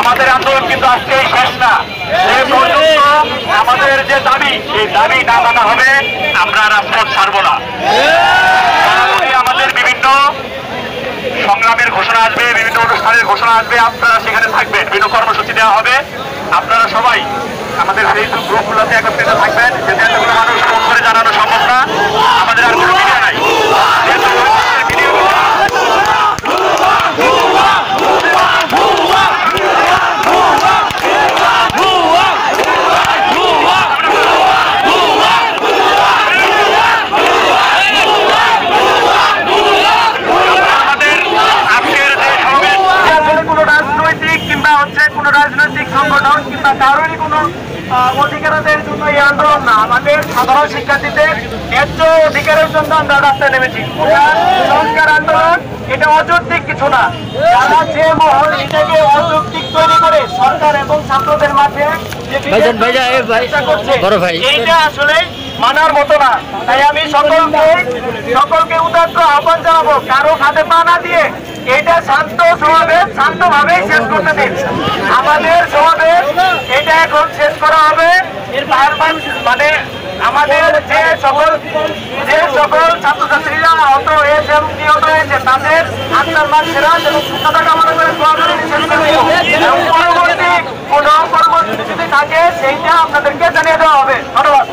আমাদের আন্দোলন কিন্তু আজকেই শেষ না। এই পর্যন্ত আমাদের যে দাবি, এই দাবি না মানা হবে, আমরা রাজপথ ছাড়বো না। আমাদের বিভিন্ন সংগ্রামের ঘোষণা আসবে, বিভিন্ন অনুষ্ঠানের ঘোষণা আসবে, আপনারা সেখানে থাকবেন, বিভিন্ন কর্মসূচি দেওয়া হবে। আপনারা সবাই আমাদের ফেসবুক গ্রুপগুলোতে একত্রিত থাকবেন। যদি এতগুলো মানুষ ফোন করে জানানো সম্ভব না, আমাদের আর কোনো মিডিয়া নাই। রাজনৈতিক সংগঠন কিংবা কারোরই কোনো অধিকারের জন্য এই আন্দোলন না, আমাদের সাধারণ শিক্ষার্থীদের ন্যায্য অধিকারের জন্য আমরা রাস্তায় নেমেছি। সংস্কার আন্দোলন এটা অযৌক্তিক কিছু না। যারা যে মহল এটাকে অযৌক্তিক তৈরি করে সরকার এবং ছাত্রদের মাঝে এইটা আসলে মানার মতো না। তাই আমি সকলকে উদাত্ত আহ্বান জানাবো, কারো হাতে পা না দিয়ে এটা শান্তভাবেই শেষ করতে দিন। আমাদের সমাবেশ এটা এখন শেষ করা হবে। এর মানে আমাদের যে সকল ছাত্রছাত্রীরা আহত হয়েছে এবং নিহত হয়েছে তাদের আত্মার মাঝেরাত এবং সুস্থতা কামনা করে পরবর্তী কোনো কর্মসূচি যদি থাকে সেইটা আপনাদেরকে জানিয়ে দেওয়া হবে। ধন্যবাদ।